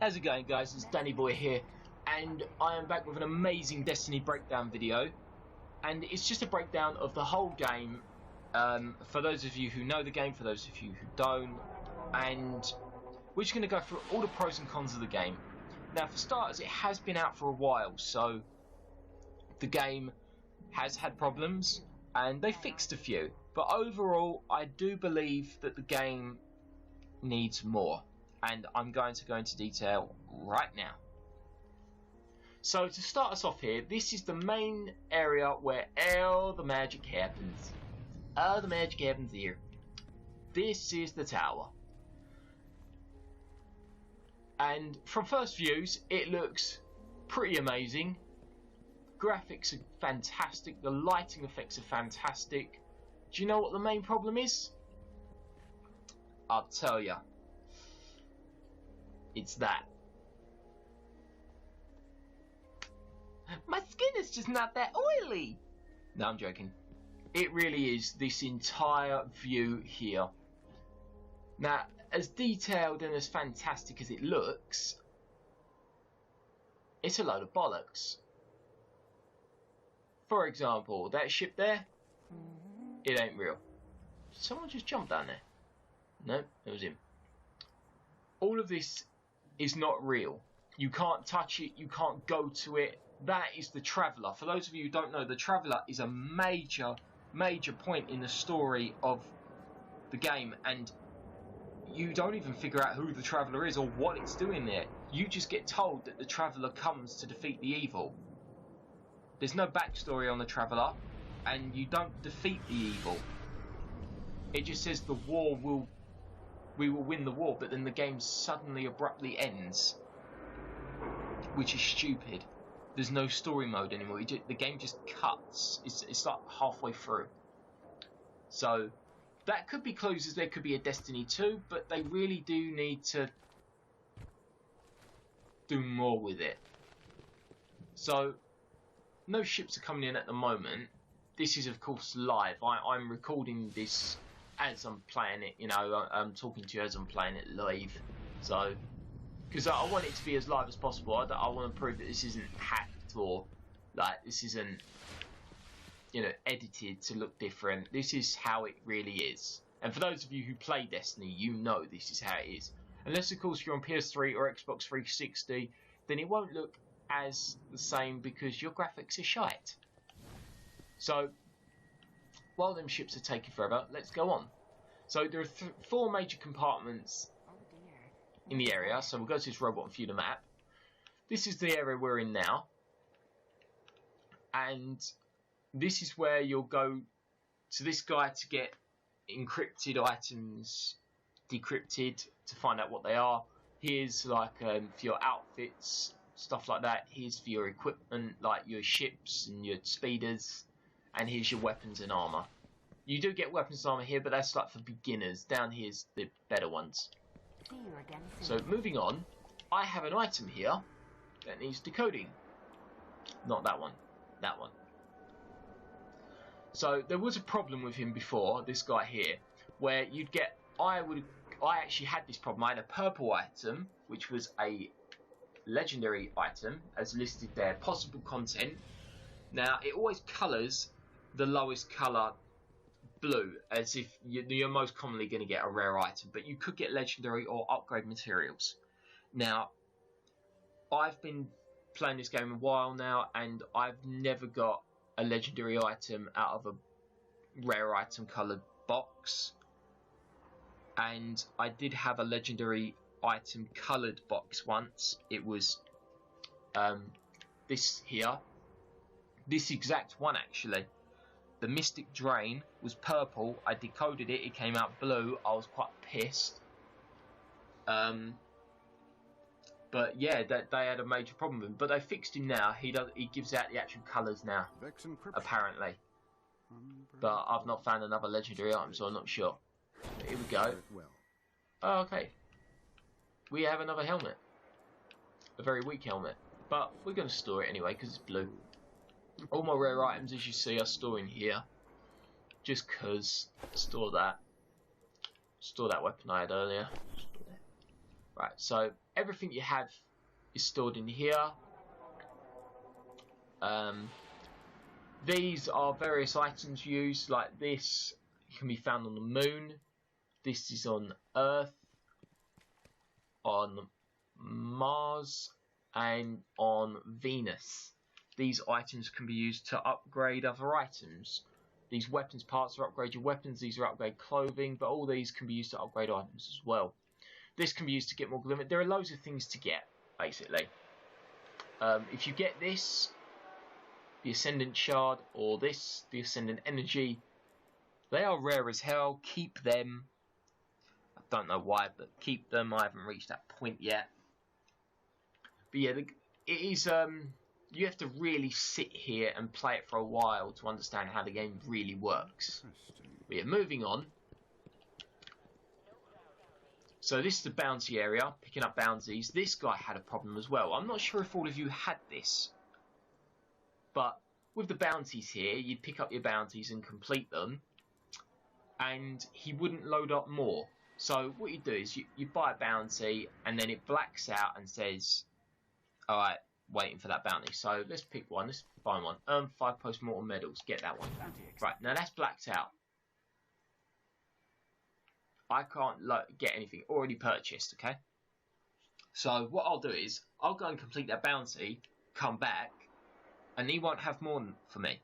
How's it going, guys? It's Danny Boy here, and I am back with an amazing Destiny breakdown video. And it's just a breakdown of the whole game, for those of you who know the game, for those of you who don't. And we're just going to go through all the pros and cons of the game. Now, for starters, it has been out for a while, so the game has had problems, and they fixed a few. But overall, I do believe that the game needs more. And I'm going to go into detail right now. So to start us off here, this is the main area where all the magic happens. All the magic happens here. This is the tower. And from first views, it looks pretty amazing. Graphics are fantastic. The lighting effects are fantastic. Do you know what the main problem is? I'll tell you. It's that. My skin is just not that oily. No, I'm joking. It really is this entire view here. Now, as detailed and as fantastic as it looks, it's a load of bollocks. For example, that ship there, it ain't real. Did someone just jump down there? No, it was him. All of this is not real. You can't touch it, you can't go to it. That is the Traveller. For those of you who don't know, the Traveller is a major point in the story of the game, and you don't even figure out who the Traveller is or what it's doing there. You just get told that the Traveller comes to defeat the evil. There's no backstory on the Traveller, and you don't defeat the evil. It just says we will win the war, but then the game suddenly abruptly ends, which is stupid. There's no story mode anymore. The game just cuts. It's like halfway through. So that could be closed as there could be a Destiny 2, but they really do need to do more with it. So no ships are coming in at the moment. This is of course live. I'm recording this as I'm playing it, you know, I'm talking to you as I'm playing it live. So, because I want it to be as live as possible. I want to prove that this isn't hacked or, like, this isn't, you know, edited to look different. This is how it really is. And for those of you who play Destiny, you know this is how it is. Unless, of course, you're on PS3 or Xbox 360, then it won't look as the same because your graphics are shite. So, while them ships are taking forever, let's go on. So there are 4 major compartments in the area. So we'll go to this robot and view the map. This is the area we're in now. And this is where you'll go to this guy to get encrypted items decrypted, to find out what they are. Here's like for your outfits, stuff like that. Here's for your equipment, like your ships and your speeders. And here's your weapons and armour. You do get weapons and armour here, but that's like for beginners. Down here's the better ones. See you again soon. So moving on, I have an item here that needs decoding. Not that one. That one. So there was a problem with him before, this guy here, where you'd get... I actually had this problem. I had a purple item, which was a legendary item, as listed there. Possible content. Now, it always colours the lowest colour blue, as if you're most commonly going to get a rare item, but you could get legendary or upgrade materials. Now, I've been playing this game a while now, and I've never got a legendary item out of a rare item coloured box, and I did have a legendary item coloured box once. It was this here, this exact one actually. The Mystic Drain was purple. I decoded it. It came out blue. I was quite pissed. But yeah, they had a major problem with him. But they fixed him now. He gives out the actual colours now, apparently. But I've not found another legendary item, so I'm not sure. But here we go. Oh, okay. We have another helmet. A very weak helmet. But we're going to store it anyway, because it's blue. All my rare items, as you see, are storing here. Just because. Store that. Store that weapon I had earlier. Right, so everything you have is stored in here. These are various items used, like this can be found on the moon. This is on Earth, on Mars, and on Venus. These items can be used to upgrade other items. These weapons parts are upgrade your weapons, these are upgrade clothing, but all these can be used to upgrade items as well. This can be used to get more glimmer. There are loads of things to get, basically. If you get this, the Ascendant Shard, or this, the Ascendant Energy, they are rare as hell. Keep them. I don't know why, but keep them. I haven't reached that point yet. But yeah, it is. You have to really sit here and play it for a while to understand how the game really works. But yeah, moving on. So this is the bounty area, picking up bounties. This guy had a problem as well. I'm not sure if all of you had this. But with the bounties here, you pick up your bounties and complete them. And he wouldn't load up more. So what you do is you buy a bounty and then it blacks out and says, alright, waiting for that bounty. So let's pick one, let's find one. Earn 5 post-mortem medals, get that one. Right, now that's blacked out. I can't get anything already purchased, okay? So what I'll do is, I'll go and complete that bounty, come back, and he won't have more for me.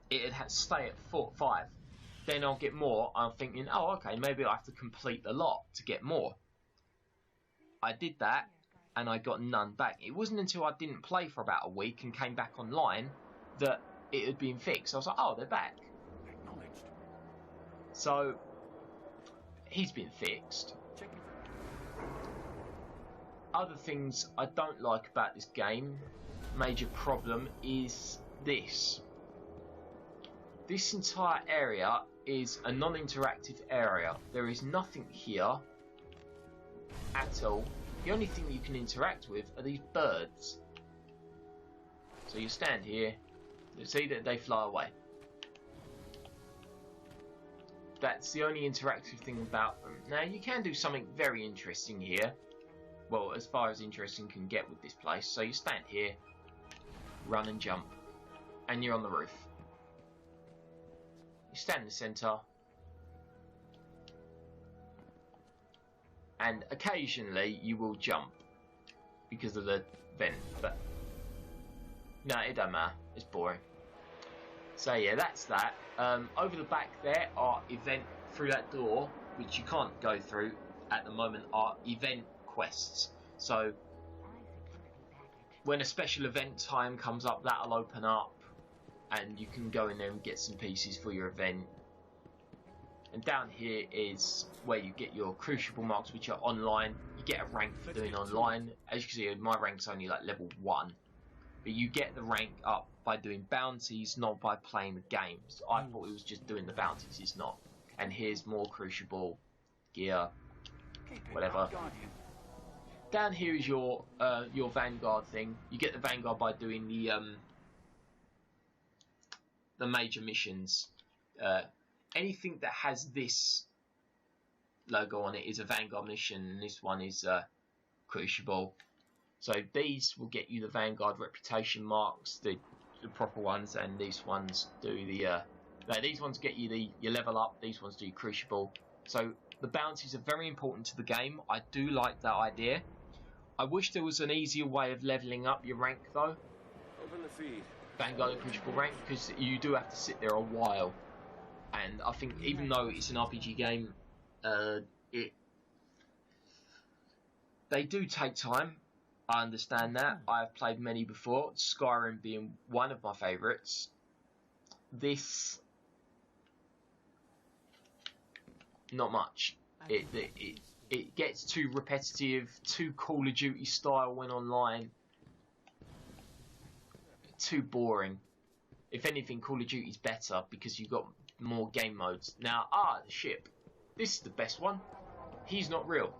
It'd stay at 5. Then I'll get more. I'm thinking, oh, okay, maybe I have to complete the lot to get more. I did that, and I got none back. It wasn't until I didn't play for about a week and came back online that it had been fixed. I was like, oh, they're back. So he's been fixed. Other things I don't like about this game, major problem, is this. This entire area is a non-interactive area. There is nothing here at all. The only thing you can interact with are these birds. So you stand here, you see that they fly away. That's the only interactive thing about them. Now you can do something very interesting here. Well, as far as interesting can get with this place. So you stand here, run and jump, and you're on the roof. You stand in the centre, and occasionally you will jump because of the vent, but no, it don't matter, it's boring. So yeah, that's that. Over the back there are event, through that door, which you can't go through at the moment, are event quests. So when a special event time comes up, that'll open up and you can go in there and get some pieces for your event. And down here is where you get your crucible marks, which are online. You get a rank for doing online. As you can see, my rank's only like level 1. But you get the rank up by doing bounties, not by playing the games. I thought it was just doing the bounties, it's not. And here's more crucible gear, whatever. Down here is your Vanguard thing. You get the Vanguard by doing the major missions. Anything that has this logo on it is a Vanguard mission, and this one is Crucible. So these will get you the Vanguard reputation marks, the proper ones, and these ones do the these ones get you your level up, these ones do your Crucible. So the bounties are very important to the game. I do like that idea. I wish there was an easier way of leveling up your rank though. Open the feed. Vanguard and Crucible rank, because you do have to sit there a while. And I think even though it's an RPG game, they do take time. I understand that. I've played many before, Skyrim being one of my favourites. This, not much. It gets too repetitive, too Call of Duty style when online. Too boring. If anything, Call of Duty's better because you've got more game modes. Now, the ship. This is the best one. He's not real.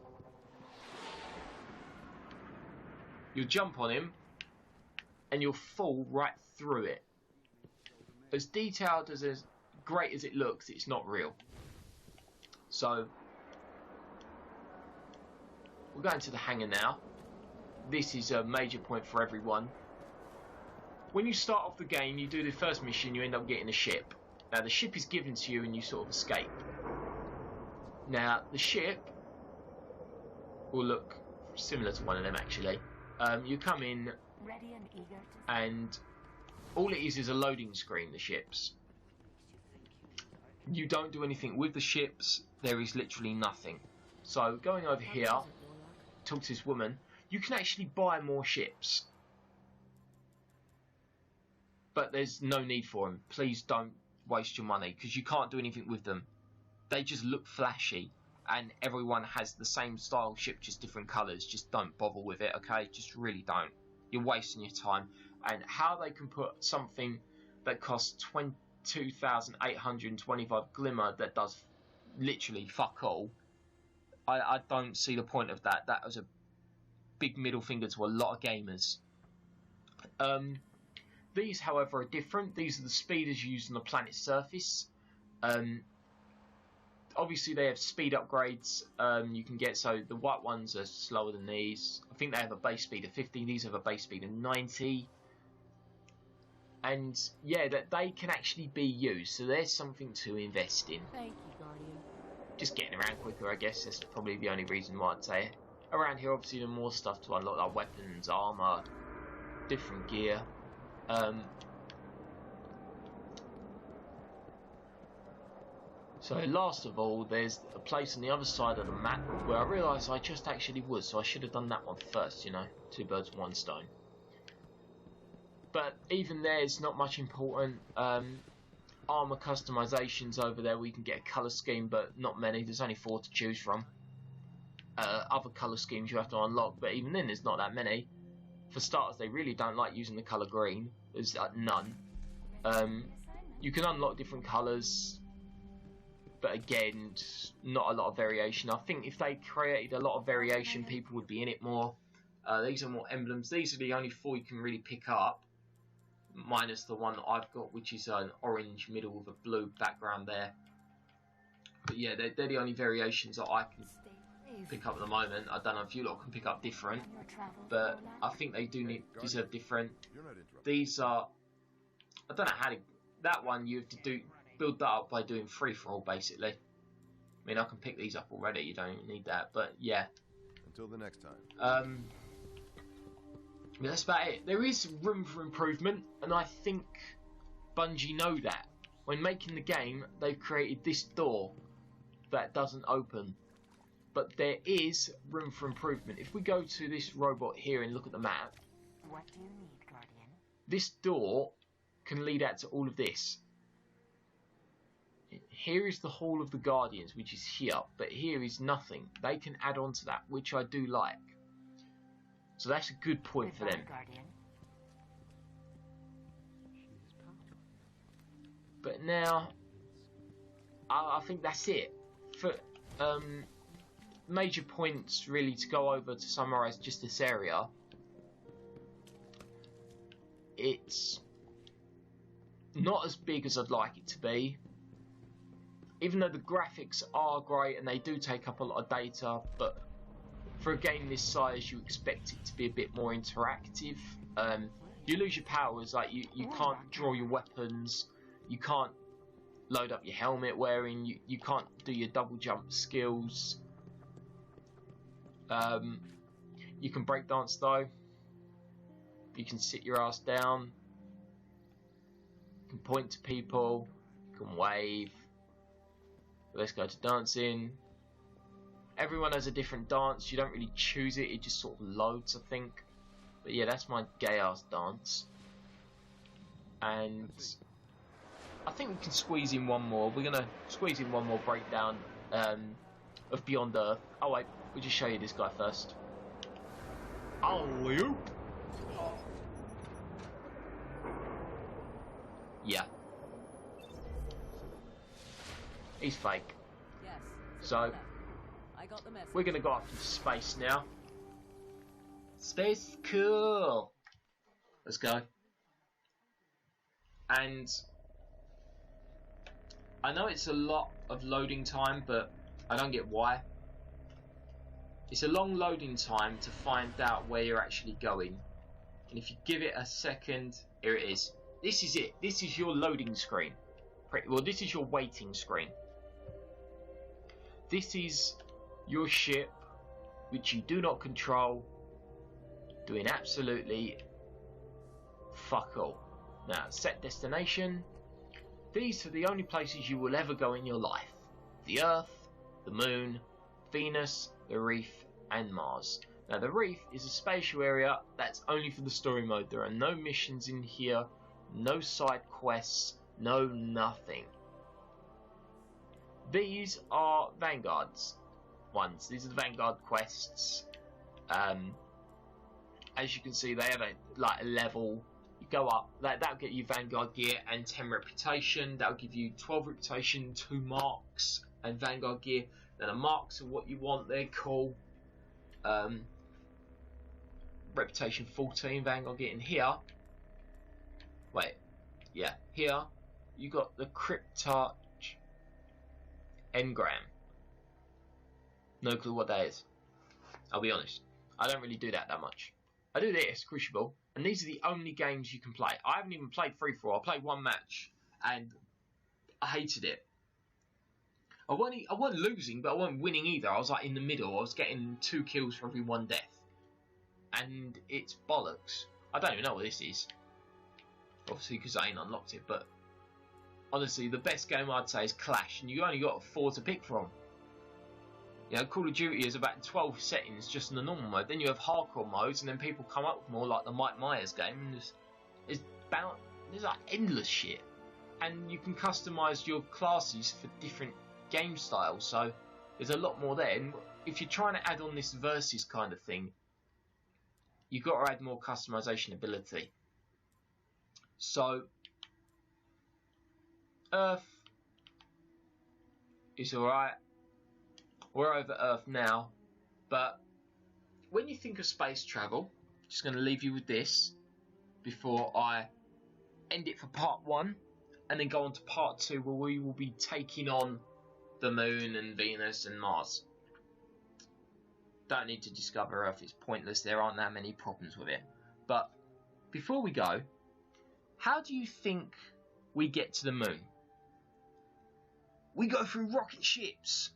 You'll jump on him and you'll fall right through it. As detailed, as great as it looks, it's not real. So we're going to the hangar now. This is a major point for everyone. When you start off the game, you do the first mission, you end up getting a ship. Now, the ship is given to you and you sort of escape. Now, the ship will look similar to one of them, actually. You come in, and all it is a loading screen, the ships. You don't do anything with the ships. There is literally nothing. So, going over here, talk to this woman, you can actually buy more ships. But there's no need for them. Please don't waste your money, because you can't do anything with them. They just look flashy, and everyone has the same style ship, just different colours. Just don't bother with it, okay? Just really don't. You're wasting your time. And how they can put something that costs 22,825 glimmer that does literally fuck all, I don't see the point of that. That was a big middle finger to a lot of gamers. These, however, are different. These are the speeders used on the planet's surface. Obviously, they have speed upgrades you can get. So the white ones are slower than these. I think they have a base speed of 50. These have a base speed of 90. And yeah, that they can actually be used. So there's something to invest in. Thank you, Guardian. Just getting around quicker, I guess. That's probably the only reason why I'd say it. Around here, obviously, there's more stuff to unlock, like weapons, armor, different gear. So last of all, there's a place on the other side of the map where I realised I just actually was, so I should have done that one first, you know. 2 birds, 1 stone. But even there, it's not much important. Armour customisations over there, we can get a colour scheme, but not many. There's only 4 to choose from. Other colour schemes you have to unlock, but even then there's not that many. For starters, they really don't like using the colour green. There's none. You can unlock different colours, but again, not a lot of variation. I think if they created a lot of variation, people would be in it more. These are more emblems. These are the only 4 you can really pick up, minus the one that I've got, which is an orange middle with a blue background there. But yeah, they're the only variations that I can pick up at the moment. I don't know if you lot can pick up different, but I think they do deserve different. These are, I don't know how to, that one you have to build that up by doing free-for-all, basically. I mean, I can pick these up already, you don't even need that, but yeah. Until the next time. Yeah, that's about it. There is room for improvement, and I think Bungie know that. When making the game, they've created this door that doesn't open. But there is room for improvement. If we go to this robot here and look at the map, What do you need, Guardian? this door can lead out to all of this. Here is the Hall of the Guardians, which is here, but here is nothing. They can add on to that, which I do like. So that's a good point for them. Guardian. But now, I think that's it. For major points, really, to go over to summarise just this area. It's not as big as I'd like it to be. Even though the graphics are great and they do take up a lot of data, but for a game this size, you expect it to be a bit more interactive. You lose your powers, like you can't draw your weapons, you can't load up your helmet wearing, you can't do your double jump skills. You can break dance though. You can sit your ass down. You can point to people. You can wave. Let's go to dancing. Everyone has a different dance. You don't really choose it. It just sort of loads, I think. But yeah, that's my gay ass dance. And I think we can squeeze in one more. We're gonna squeeze in one more breakdown of Beyond Earth. Oh wait, we'll just show you this guy first. Alley-oop! Yeah. He's fake. Yes. So, I got the message. we're gonna go up into space now. Space is cool. Let's go. And I know it's a lot of loading time, but I don't get why. It's a long loading time to find out where you're actually going. And if you give it a second, here it is. This is it. This is your loading screen. Well, this is your waiting screen. This is your ship, which you do not control, doing absolutely fuck all. Now, set destination. These are the only places you will ever go in your life. The Earth, the Moon, Venus, the Reef, and Mars. Now, the Reef is a spatial area that's only for the story mode. There are no missions in here, no side quests, no nothing. These are Vanguard's ones. These are the Vanguard quests. As you can see, they have a level. You go up. That'll get you Vanguard gear and 10 reputation. That'll give you 12 reputation, 2 marks, and Vanguard gear. Now the marks are what you want. They're cool. Reputation 14, Vanguard gear. In here, wait, yeah, here you got the Cryptarch Engram. No clue what that is. I'll be honest. I don't really do that much. I do this, Crucible, and these are the only games you can play. I haven't even played free-for-all. I played one match, and I hated it. I wasn't losing, but I wasn't winning either. I was like in the middle. I was getting 2 kills for every 1 death. And it's bollocks. I don't even know what this is. Obviously, because I ain't unlocked it, but honestly, the best game I'd say is Clash, and you only got 4 to pick from. You know, Call of Duty is about 12 settings just in the normal mode. Then you have hardcore modes, and then people come up with more like the Mike Myers game. And there's like endless shit, and you can customize your classes for different game styles. So there's a lot more there. And if you're trying to add on this versus kind of thing, you've got to add more customization ability. So Earth is alright. We're over Earth now, but when you think of space travel, I'm just going to leave you with this before I end it for part 1, and then go on to part 2, where we will be taking on the Moon and Venus and Mars. Don't need to discover Earth, it's pointless, there aren't that many problems with it. But before we go, how do you think we get to the Moon? We go through rocket ships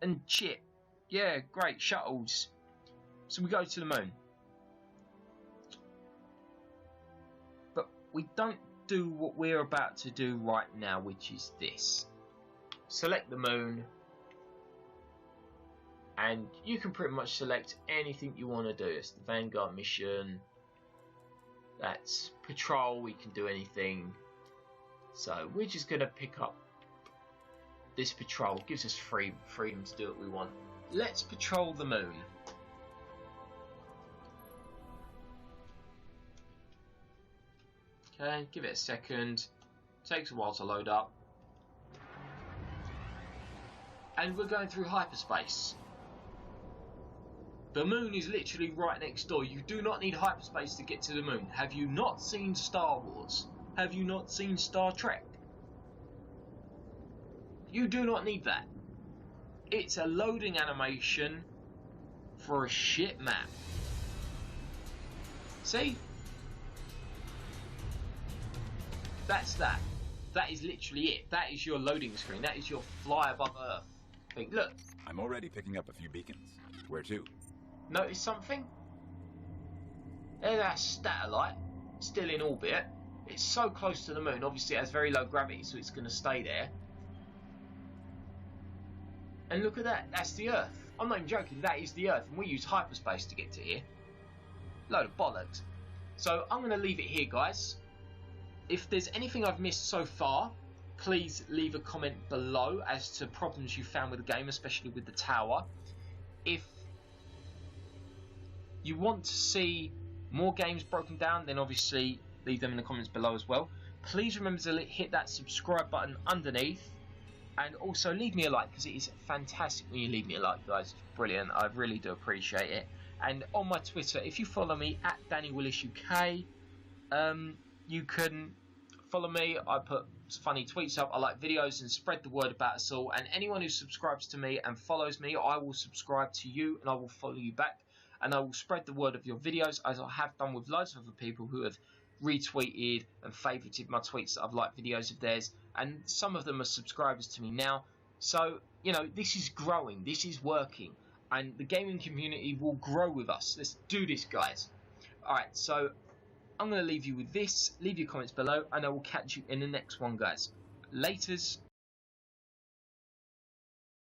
and shit. Yeah, great, shuttles. So we go to the Moon. But we don't do what we're about to do right now, which is this. Select the Moon, and you can pretty much select anything you want to do. It's the Vanguard mission. That's patrol, we can do anything. So we're just going to pick up this patrol. Gives us freedom to do what we want. Let's patrol the Moon. Okay, give it a second. Takes a while to load up. And we're going through hyperspace. The Moon is literally right next door. You do not need hyperspace to get to the Moon. Have you not seen Star Wars? Have you not seen Star Trek? You do not need that. It's a loading animation for a shit map. See? That's that. That is literally it. That is your loading screen. That is your fly above Earth thing. Look. I'm already picking up a few beacons. Where to? Notice something? There's that satellite, still in orbit. It's so close to the Moon. Obviously it has very low gravity, so it's going to stay there. And look at that, that's the Earth. I'm not even joking, that is the Earth, and we use hyperspace to get to here. Load of bollocks. So I'm going to leave it here, guys. If there's anything I've missed so far, please leave a comment below as to problems you found with the game, especially with the tower. If you want to see more games broken down, then obviously leave them in the comments below as well. Please remember to hit that subscribe button underneath. And also leave me a like, because it is fantastic when you leave me a like, guys. It's brilliant. I really do appreciate it. And on my Twitter, if you follow me at DannyWillisUK, you can follow me. I put funny tweets up, I like videos, and spread the word about us all. And anyone who subscribes to me and follows me, I will subscribe to you and I will follow you back. And I will spread the word of your videos, as I have done with loads of other people who have retweeted and favorited my tweets that I've liked videos of theirs. And some of them are subscribers to me now. So, you know, this is growing, this is working. And the gaming community will grow with us. Let's do this, guys. Alright, so I'm going to leave you with this. Leave your comments below, and I will catch you in the next one, guys. Laters.